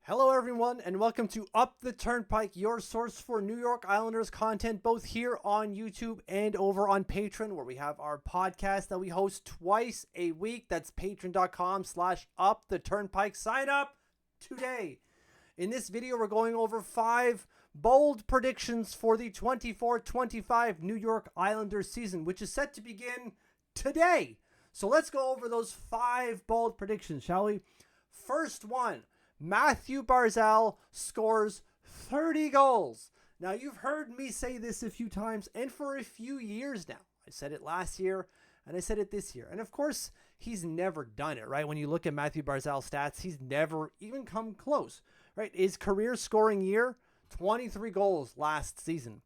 Hello, everyone, and welcome to Up the Turnpike, your source for New York Islanders content, both here on YouTube and over on Patreon, where we have our podcast that we host twice a week. That's patreon.com/Up the Turnpike. Sign up today. In this video, we're going over 5 bold predictions for the 24-25 New York Islanders season, which is set to begin today. So let's go over those 5 bold predictions, shall we? First one. Matthew Barzal scores 30 goals. Now, you've heard me say this a few times and for a few years now. I said it last year and I said it this year. And of course, he's never done it, right? When you look at Matthew Barzal's stats, he's never even come close, right? His career scoring year, 23 goals last season.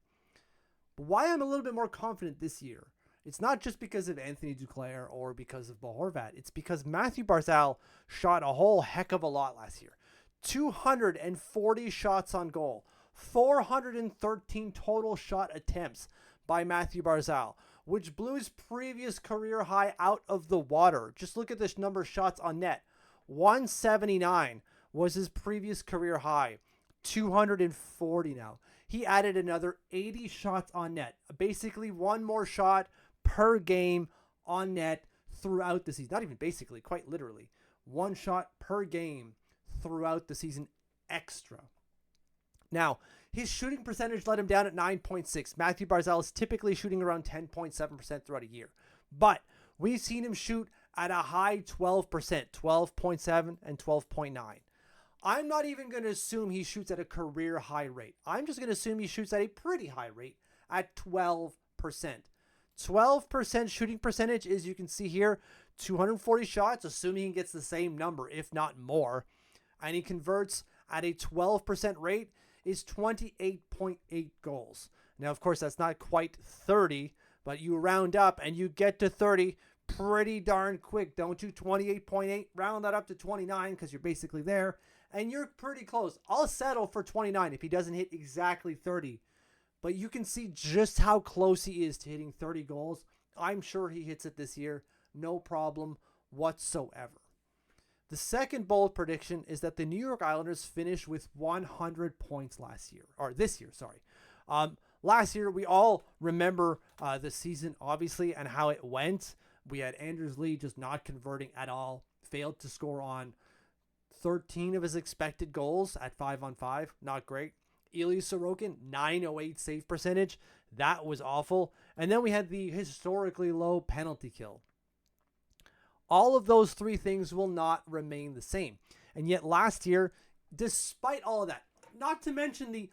But why I'm a little bit more confident this year, it's not just because of Anthony Duclair or because of Bo Horvat. It's because Matthew Barzal shot a whole heck of a lot last year. 240 shots on goal, 413 total shot attempts by Matthew Barzal, which blew his previous career high out of the water. Just look at this number of shots on net. 179 was his previous career high. 240 now. He added another 80 shots on net. Basically, one more shot per game on net throughout the season. Not even basically, quite literally. One shot per game throughout the season extra. Now, his shooting percentage let him down at 9.6. Matthew Barzal is typically shooting around 10.7% throughout a year. But we've seen him shoot at a high 12%, 12.7 and 12.9. I'm not even going to assume he shoots at a career high rate. I'm just going to assume he shoots at a pretty high rate at 12%. 12% shooting percentage, as you can see here, 240 shots, assuming he gets the same number, if not more, and he converts at a 12% rate, is 28.8 goals. Now, of course, that's not quite 30, but you round up and you get to 30 pretty darn quick, don't you? 28.8, round that up to 29 because you're basically there, and you're pretty close. I'll settle for 29 if he doesn't hit exactly 30. But you can see just how close he is to hitting 30 goals. I'm sure he hits it this year. No problem whatsoever. The second bold prediction is that the New York Islanders finish with 100 points this year. Last year, we all remember the season, obviously, and how it went. We had Anders Lee just not converting at all, failed to score on 13 of his expected goals at 5-on-5. Not great. Ilya Sorokin, 908 save percentage. That was awful. And then we had the historically low penalty kill. All of those 3 things will not remain the same. And yet last year, despite all of that, not to mention the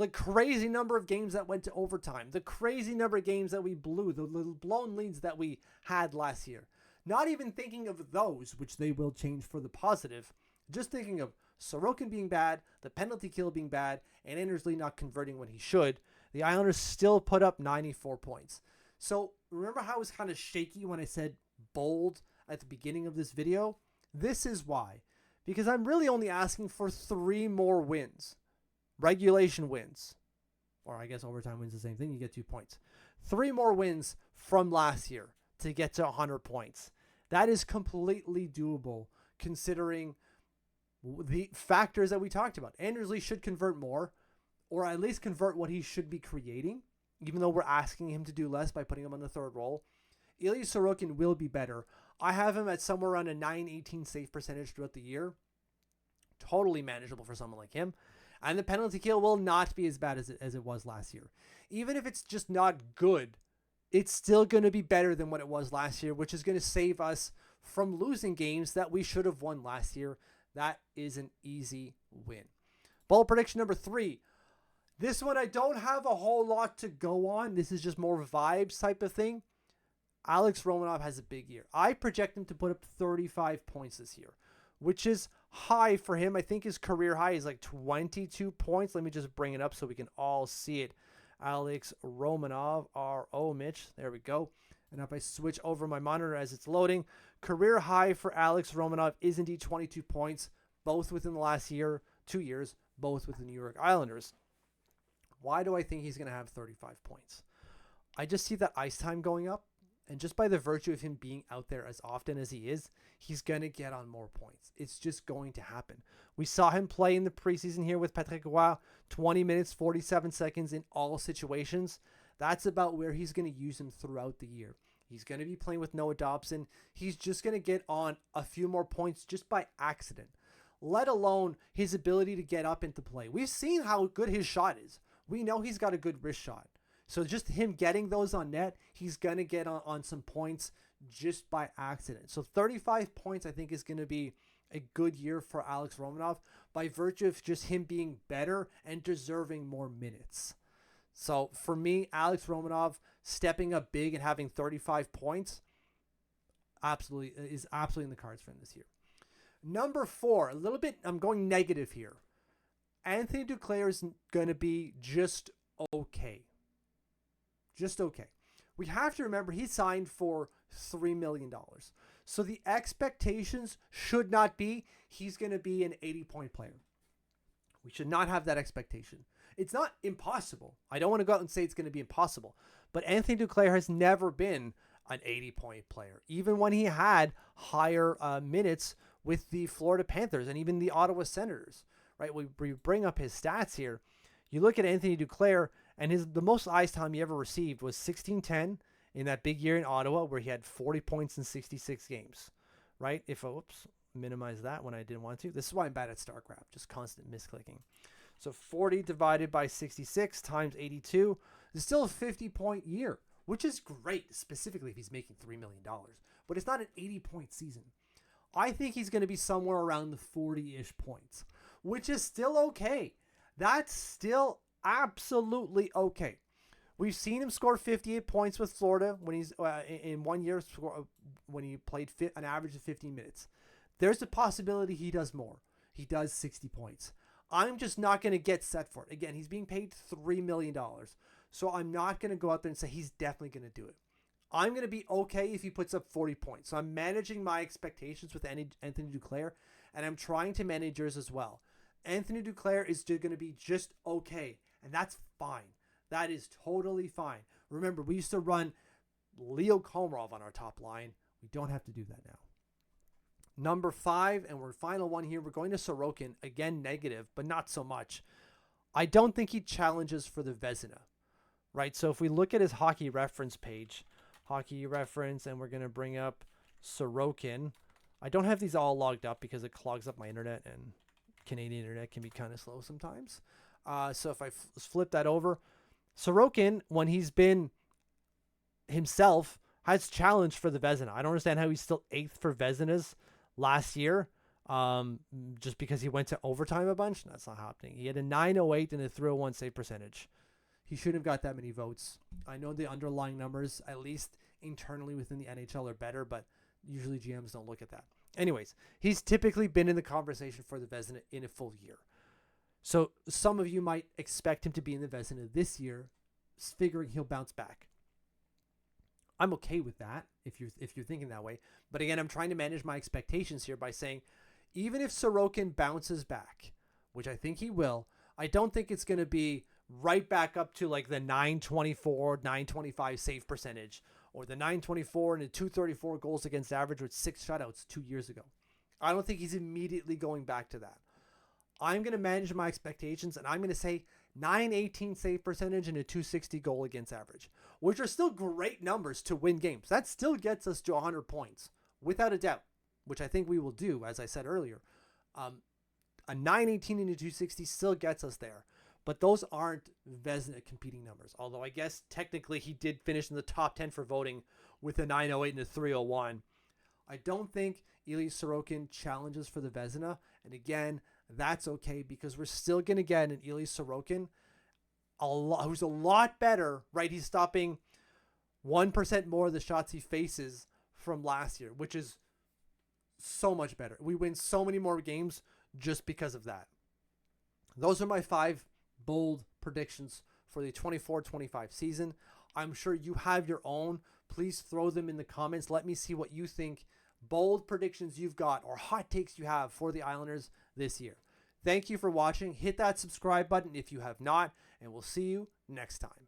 crazy number of games that went to overtime, the crazy number of games that we blew, the little blown leads that we had last year, not even thinking of those, which they will change for the positive, just thinking of Sorokin being bad, the penalty kill being bad, and Anders Lee not converting when he should, the Islanders still put up 94 points. So remember how I was kind of shaky when I said bold at the beginning of this video? This is why. Because I'm really only asking for 3 more wins. Regulation wins. Or I guess overtime wins the same thing. You get 2 points. 3 more wins from last year to get to 100 points. That is completely doable considering the factors that we talked about. Anders Lee should convert more, or at least convert what he should be creating, even though we're asking him to do less by putting him on the third role. Ilya Sorokin will be better. I have him at somewhere around a 918 save percentage throughout the year. Totally manageable for someone like him. And the penalty kill will not be as bad as it was last year. Even if it's just not good, it's still going to be better than what it was last year, which is going to save us from losing games that we should have won last year. That is an easy win. Bold prediction number 3. This one I don't have a whole lot to go on. This is just more vibes type of thing. Alex Romanov has a big year. I project him to put up 35 points this year, which is high for him. I think his career high is like 22 points. Let me just bring it up so we can all see it. Alex Romanov, R.O. Mitch. There we go. And if I switch over my monitor as it's loading, career high for Alex Romanov is indeed 22 points, both within the last 2 years, both with the New York Islanders. Why do I think he's going to have 35 points? I just see that ice time going up. And just by the virtue of him being out there as often as he is, he's going to get on more points. It's just going to happen. We saw him play in the preseason here with Patrick Roy, 20 minutes, 47 seconds in all situations. That's about where he's going to use him throughout the year. He's going to be playing with Noah Dobson. He's just going to get on a few more points just by accident, let alone his ability to get up into play. We've seen how good his shot is. We know he's got a good wrist shot. So just him getting those on net, he's going to get on some points just by accident. So 35 points, I think, is going to be a good year for Alex Romanov by virtue of just him being better and deserving more minutes. So for me, Alex Romanov stepping up big and having 35 points is absolutely in the cards for him this year. Number 4, a little bit, I'm going negative here. Anthony Duclair is going to be just okay. Just okay. We have to remember he signed for $3 million. So the expectations should not be he's going to be an 80-point player. We should not have that expectation. It's not impossible. I don't want to go out and say it's going to be impossible. But Anthony Duclair has never been an 80-point player, even when he had higher minutes with the Florida Panthers and even the Ottawa Senators. Right? We bring up his stats here. You look at Anthony Duclair, and the most ice time he ever received was 16-10 in that big year in Ottawa where he had 40 points in 66 games, right? Minimize that when I didn't want to. This is why I'm bad at StarCraft, just constant misclicking. So 40 divided by 66 times 82 is still a 50-point year, which is great, specifically if he's making $3 million. But it's not an 80-point season. I think he's going to be somewhere around the 40-ish points, which is still okay. That's still absolutely okay. We've seen him score 58 points with Florida when he's in 1 year when he played an average of 15 minutes. There's a possibility he does more. He does 60 points. I'm just not going to get set for it. Again, he's being paid $3 million. So I'm not going to go out there and say he's definitely going to do it. I'm going to be okay if he puts up 40 points. So I'm managing my expectations with Anthony Duclair, and I'm trying to manage yours as well. Anthony Duclair is going to be just okay, and that's fine. That is totally fine. Remember, we used to run Leo Komarov on our top line. We don't have to do that now. Number 5, and we're final one here. We're going to Sorokin. Again, negative, but not so much. I don't think he challenges for the Vezina, right? So if we look at his hockey reference page, and we're going to bring up Sorokin. I don't have these all logged up because it clogs up my internet, and Canadian internet can be kind of slow sometimes. So if I flip that over, Sorokin, when he's been himself, has challenged for the Vezina. I don't understand how he's still 8th for Vezinas last year, just because he went to overtime a bunch. That's not happening. He had a 908 and a 301 save percentage. He shouldn't have got that many votes. I know the underlying numbers, at least internally within the NHL, are better, but usually GMs don't look at that. Anyways, he's typically been in the conversation for the Vezina in a full year. So some of you might expect him to be in the Vezina this year, figuring he'll bounce back. I'm okay with that if you're thinking that way. But again, I'm trying to manage my expectations here by saying, even if Sorokin bounces back, which I think he will, I don't think it's going to be right back up to like the 924, 925 save percentage, or the 924 and the 234 goals against average with 6 shutouts 2 years ago. I don't think he's immediately going back to that. I'm going to manage my expectations, and I'm going to say 918 save percentage and a 260 goal against average, which are still great numbers to win games. That still gets us to 100 points, without a doubt, which I think we will do, as I said earlier. A 918 and a 260 still gets us there, but those aren't Vezina competing numbers, although I guess technically he did finish in the top 10 for voting with a 908 and a 301. I don't think Ilya Sorokin challenges for the Vezina, and again, that's okay because we're still going to get an Ilya Sorokin who's a lot better, right? He's stopping 1% more of the shots he faces from last year, which is so much better. We win so many more games just because of that. Those are my 5 bold predictions for the 24-25 season. I'm sure you have your own. Please throw them in the comments. Let me see what you think. Bold predictions you've got or hot takes you have for the Islanders this year. Thank you for watching. Hit that subscribe button if you have not, and we'll see you next time.